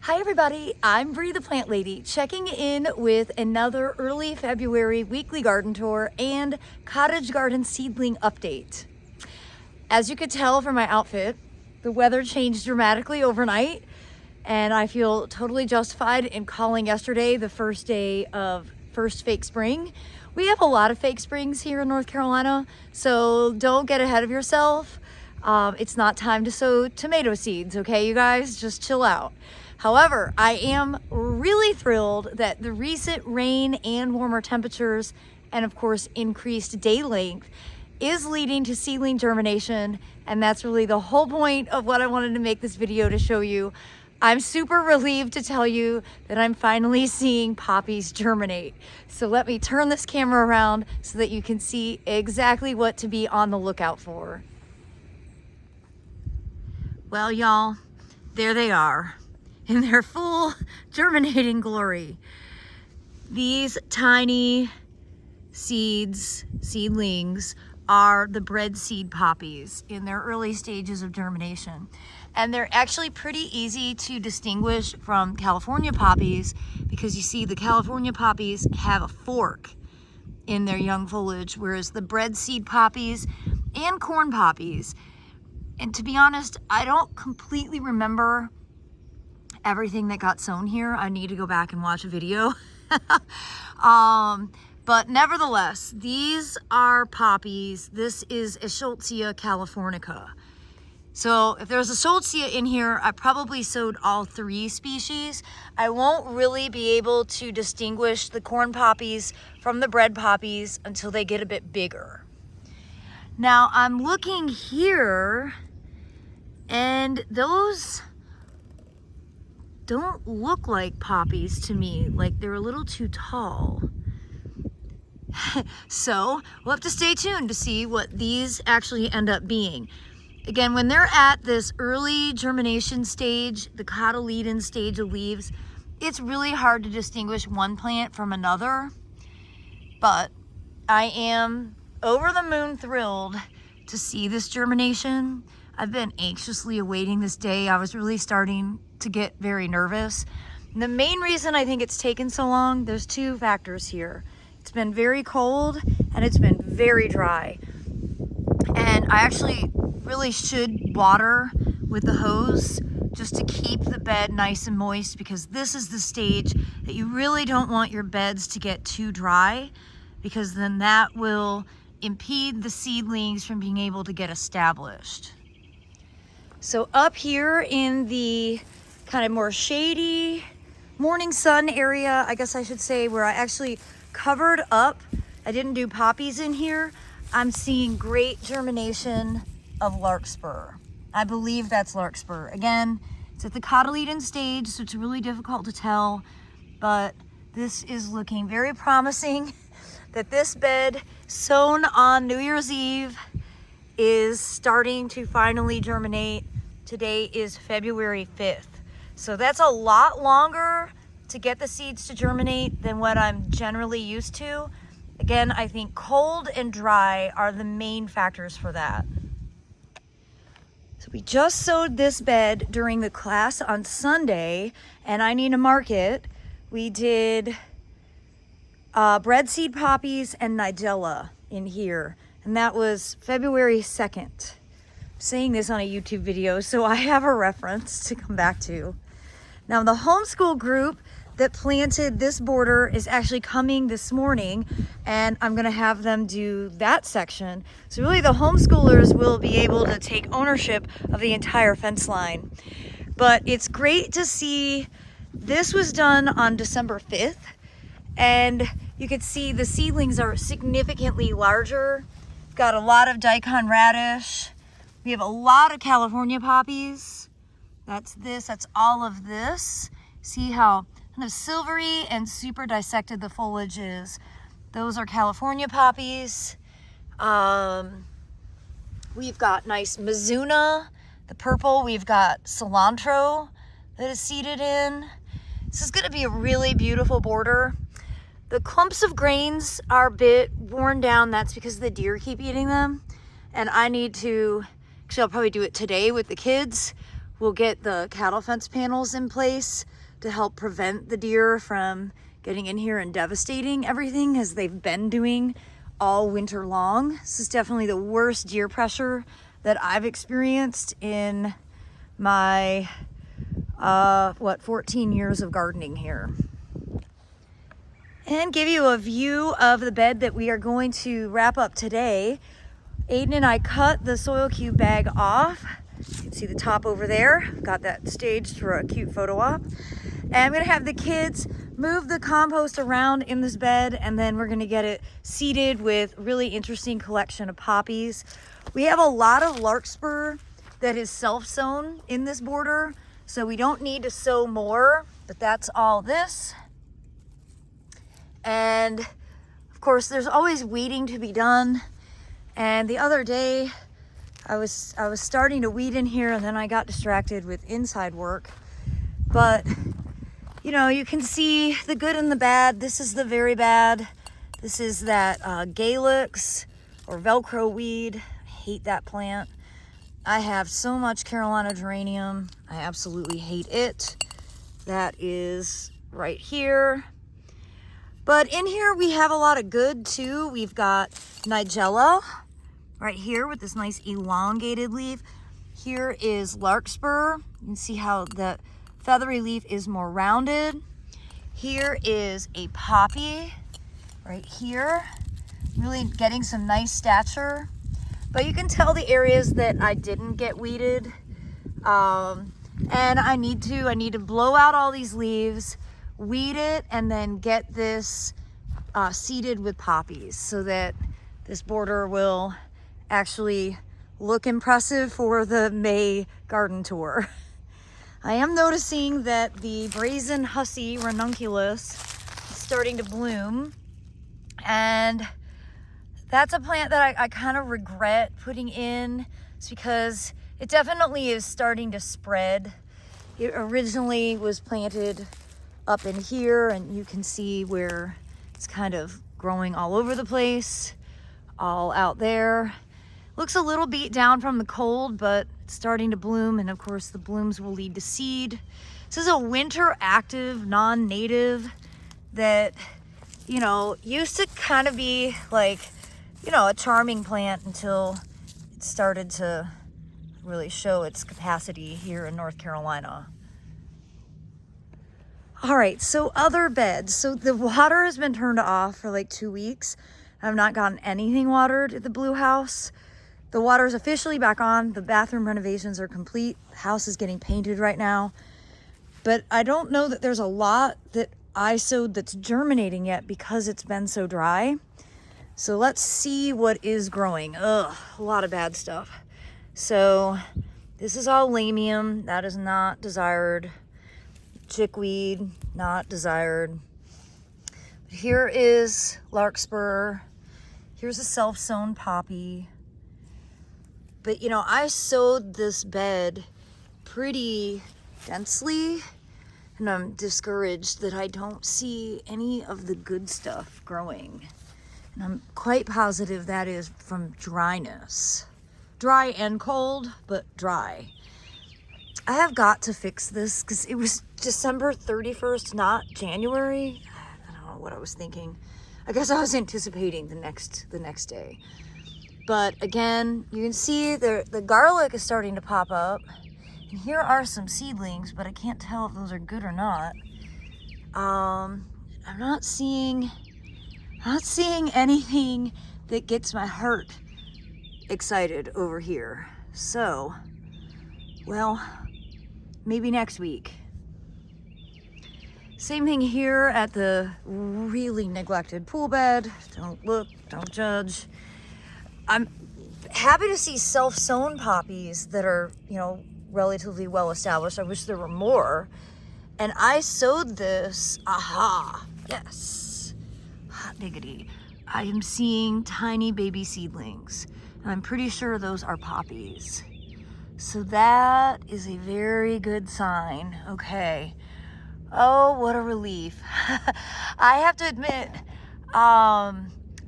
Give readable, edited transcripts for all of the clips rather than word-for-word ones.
Hi everybody, I'm Bree the Plant Lady, checking in with another early February weekly garden tour and cottage garden seedling update. As you could tell from my outfit, the weather changed dramatically overnight, and I feel totally justified in calling yesterday the first day of first fake spring. We have a lot of fake springs here in North Carolina, so don't get ahead of yourself. It's not time to sow tomato seeds, okay, you guys? Just chill out. However, I am really thrilled that the recent rain and warmer temperatures, and of course increased day length, is leading to seedling germination, and that's really the whole point of what I wanted to make this video to show you. I'm super relieved to tell you that I'm finally seeing poppies germinate. So let me turn this camera around so that you can see exactly what to be on the lookout for. Well, y'all, there they are in their full germinating glory. These tiny seedlings are the bread seed poppies in their early stages of germination. And they're actually pretty easy to distinguish from California poppies because you see the California poppies have a fork in their young foliage, whereas the bread seed poppies and corn poppies, and to be honest, I don't completely remember everything that got sown here. I need to go back and watch a video. But nevertheless, these are poppies. This is a Schultzia californica. So if there's a Schultzia in here, I probably sowed all three species. I won't really be able to distinguish the corn poppies from the bread poppies until they get a bit bigger. Now I'm looking here, and those don't look like poppies to me, like they're a little too tall. So we'll have to stay tuned to see what these actually end up being. Again, when they're at this early germination stage, the cotyledon stage of leaves, it's really hard to distinguish one plant from another. But I am over the moon thrilled to see this germination. I've been anxiously awaiting this day. I was really starting to get very nervous. And the main reason I think it's taken so long, there's two factors here. It's been very cold and it's been very dry. And I actually really should water with the hose just to keep the bed nice and moist, because this is the stage that you really don't want your beds to get too dry, because then that will impede the seedlings from being able to get established. So up here in the kind of more shady morning sun area, I guess I should say, where I actually covered up, I didn't do poppies in here, I'm seeing great germination of larkspur. I believe that's larkspur. Again, it's at the cotyledon stage, so it's really difficult to tell, but this is looking very promising that this bed sown on New Year's Eve is starting to finally germinate. Today is February 5th. So that's a lot longer to get the seeds to germinate than what I'm generally used to. Again, I think cold and dry are the main factors for that. So we just sowed this bed during the class on Sunday, and I need to mark it. We did bread seed poppies and nigella in here, and that was February 2nd. I'm saying this on a YouTube video, so I have a reference to come back to. Now the homeschool group that planted this border is actually coming this morning, and I'm gonna have them do that section. So really the homeschoolers will be able to take ownership of the entire fence line. But it's great to see this was done on December 5th, and you can see the seedlings are significantly larger. We've got a lot of daikon radish. We have a lot of California poppies. That's all of this. See how kind of silvery and super dissected the foliage is. Those are California poppies. We've got nice Mizuna, the purple. We've got cilantro that is seeded in. This is gonna be a really beautiful border. The clumps of grains are a bit worn down. That's because the deer keep eating them. And I need to, actually I'll probably do it today with the kids. we'll get the cattle fence panels in place to help prevent the deer from getting in here and devastating everything, as they've been doing all winter long. This is definitely the worst deer pressure that I've experienced in my 14 years of gardening here. And give you a view of the bed that we are going to wrap up today. Aiden and I cut the soil cube bag off. You can see the top over there. Got that staged for a cute photo op. And I'm gonna have the kids move the compost around in this bed, and then we're gonna get it seeded with really interesting collection of poppies. We have a lot of larkspur that is self-sown in this border, so we don't need to sow more, but that's all this. And of course, there's always weeding to be done. And the other day, I was starting to weed in here, and then I got distracted with inside work. But you know, you can see the good and the bad. This is the very bad. This is that Galix or Velcro weed. I hate that plant. I have so much Carolina geranium. I absolutely hate it. That is right here. But in here we have a lot of good too. We've got Nigella right here with this nice elongated leaf. Here is larkspur. You can see how the feathery leaf is more rounded. Here is a poppy right here, really getting some nice stature. But you can tell the areas that I didn't get weeded. And I need to blow out all these leaves, weed it, and then get this seeded with poppies so that this border will actually look impressive for the May garden tour. I am noticing that the brazen hussy ranunculus is starting to bloom, and that's a plant that I kind of regret putting in. It's because it definitely is starting to spread. It originally was planted up in here, and you can see where it's kind of growing all over the place, all out there. Looks a little beat down from the cold, but it's starting to bloom, and of course the blooms will lead to seed. This is a winter active non-native that, you know, used to kind of be like, you know, a charming plant until it started to really show its capacity here in North Carolina. All right, so other beds. So the water has been turned off for like 2 weeks. I've not gotten anything watered at the Blue House. The water is officially back on. The bathroom renovations are complete. The house is getting painted right now. But I don't know that there's a lot that I sowed that's germinating yet because it's been so dry. So let's see what is growing. Ugh, a lot of bad stuff. So this is all lamium. That is not desired. Chickweed, not desired. But here is larkspur. Here's a self-sown poppy. But you know, I sowed this bed pretty densely, and I'm discouraged that I don't see any of the good stuff growing. And I'm quite positive that is from dryness. Dry and cold, but dry. I have got to fix this because it was December 31st, not January. I don't know what I was thinking. I guess I was anticipating the next day. But again, you can see the garlic is starting to pop up. And here are some seedlings, but I can't tell if those are good or not. I'm not seeing anything that gets my heart excited over here. So, well, maybe next week. Same thing here at the really neglected pool bed. Don't look, don't judge. I'm happy to see self-sown poppies that are, you know, relatively well established. I wish there were more. And I sowed this, aha, yes, hot diggity. I am seeing tiny baby seedlings, and I'm pretty sure those are poppies. So that is a very good sign. Okay. Oh, what a relief. I have to admit,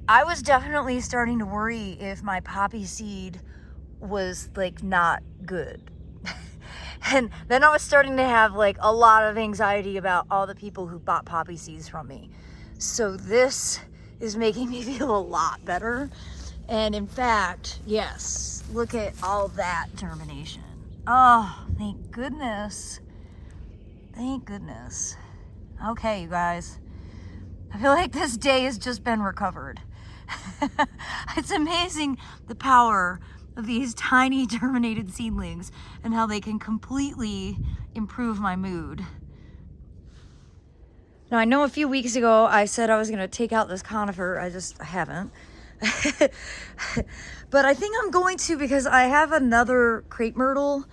I was definitely starting to worry if my poppy seed was like not good. And then I was starting to have like a lot of anxiety about all the people who bought poppy seeds from me. So this is making me feel a lot better. And in fact, yes, look at all that germination. Oh, thank goodness. Thank goodness. Okay, you guys. I feel like this day has just been recovered. It's amazing the power of these tiny germinated seedlings and how they can completely improve my mood. Now, I know a few weeks ago I said I was going to take out this conifer. I haven't. But I think I'm going to, because I have another crepe myrtle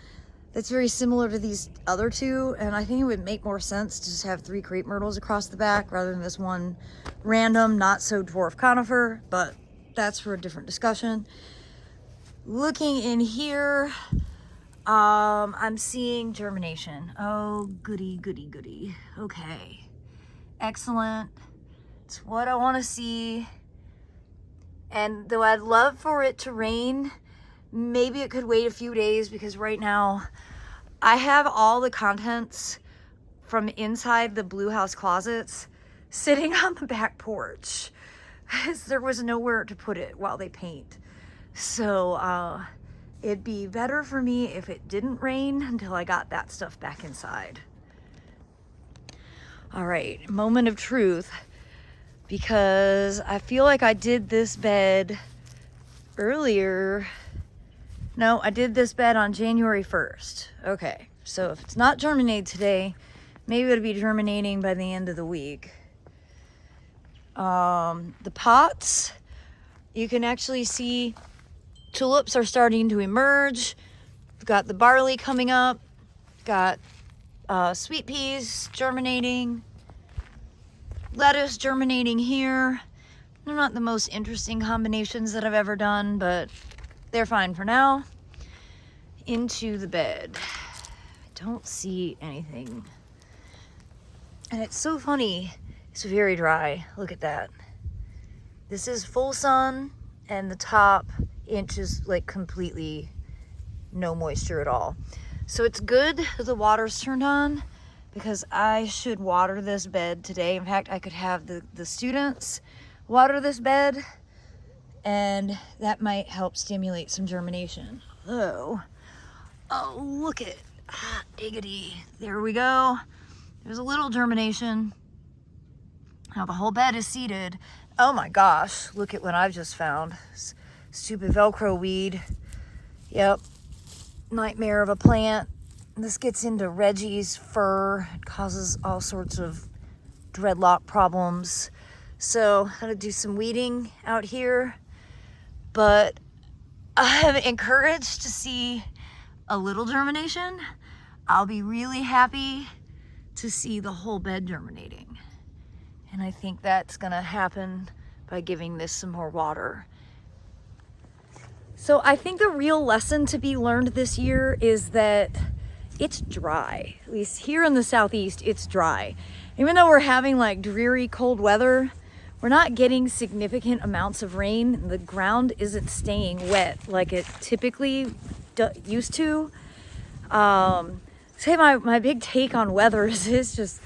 that's very similar to these other two, and I think it would make more sense to just have 3 crepe myrtles across the back rather than this one random, not so dwarf conifer, but that's for a different discussion. Looking in here, I'm seeing germination. Oh, goody, goody, goody. Okay, excellent. It's what I want to see. And though I'd love for it to rain, maybe it could wait a few days, because right now I have all the contents from inside the Blue House closets sitting on the back porch. There was nowhere to put it while they paint. So it'd be better for me if it didn't rain until I got that stuff back inside. All right, moment of truth, because I feel like I did this bed earlier. No, I did this bed on January 1st. Okay, so if it's not germinated today, maybe it'll be germinating by the end of the week. The pots, you can actually see tulips are starting to emerge. We've got the barley coming up. Got sweet peas germinating. Lettuce germinating here. They're not the most interesting combinations that I've ever done, but they're fine for now. Into the bed. I don't see anything. And it's so funny. It's very dry. Look at that. This is full sun, and the top inch is like completely no moisture at all. So it's good that the water's turned on, because I should water this bed today. In fact, I could have the students water this bed, and that might help stimulate some germination. Oh, look at diggity. There we go. There's a little germination. Now the whole bed is seeded. Oh my gosh, look at what I've just found. Stupid Velcro weed. Yep, nightmare of a plant. This gets into Reggie's fur. It causes all sorts of dreadlock problems. So I'm gonna do some weeding out here. But I'm encouraged to see a little germination. I'll be really happy to see the whole bed germinating. And I think that's gonna happen by giving this some more water. So I think the real lesson to be learned this year is that it's dry. At least here in the Southeast, it's dry. Even though we're having like dreary cold weather, we're not getting significant amounts of rain. The ground isn't staying wet like it typically used to. Say my big take on weather is just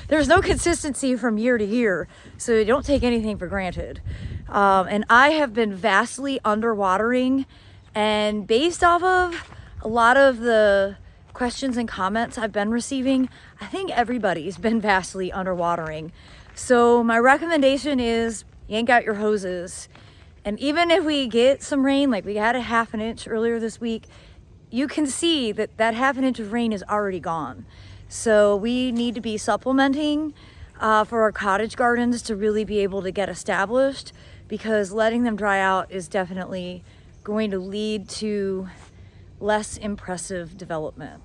there's no consistency from year to year, so you don't take anything for granted. And I have been vastly underwatering, and based off of a lot of the questions and comments I've been receiving, I think everybody's been vastly underwatering. So my recommendation is yank out your hoses. And even if we get some rain, like we had a ½ an inch earlier this week, you can see that that ½ an inch of rain is already gone. So we need to be supplementing for our cottage gardens to really be able to get established, because letting them dry out is definitely going to lead to less impressive development.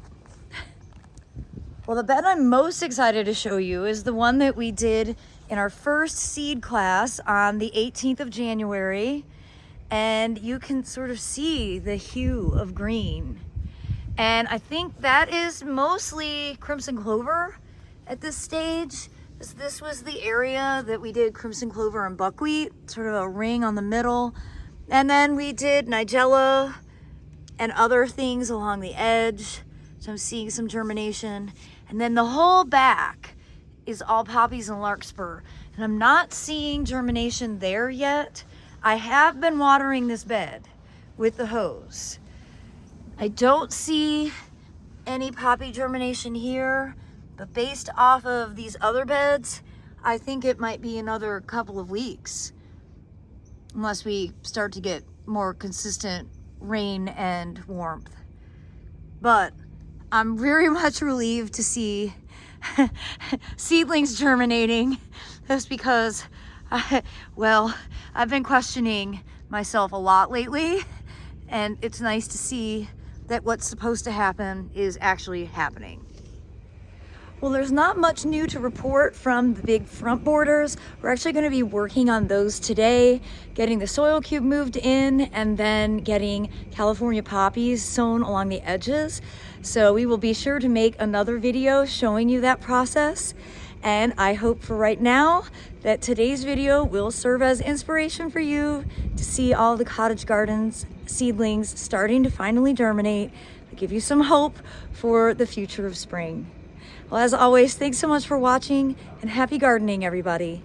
Well, the bed I'm most excited to show you is the one that we did in our first seed class on the 18th of January. And you can sort of see the hue of green. And I think that is mostly crimson clover at this stage. This was the area that we did crimson clover and buckwheat, sort of a ring on the middle. And then we did nigella and other things along the edge. So I'm seeing some germination. And then the whole back is all poppies and larkspur. And I'm not seeing germination there yet. I have been watering this bed with the hose. I don't see any poppy germination here, but based off of these other beds, I think it might be another couple of weeks, unless we start to get more consistent rain and warmth. But I'm very much relieved to see seedlings germinating, just because, I've been questioning myself a lot lately, and it's nice to see that what's supposed to happen is actually happening. Well, there's not much new to report from the big front borders. We're actually going to be working on those today, getting the soil cube moved in, and then getting California poppies sown along the edges. So we will be sure to make another video showing you that process. And I hope for right now that today's video will serve as inspiration for you to see all the cottage gardens seedlings starting to finally germinate, to give you some hope for the future of spring. Well, as always, thanks so much for watching, and happy gardening, everybody.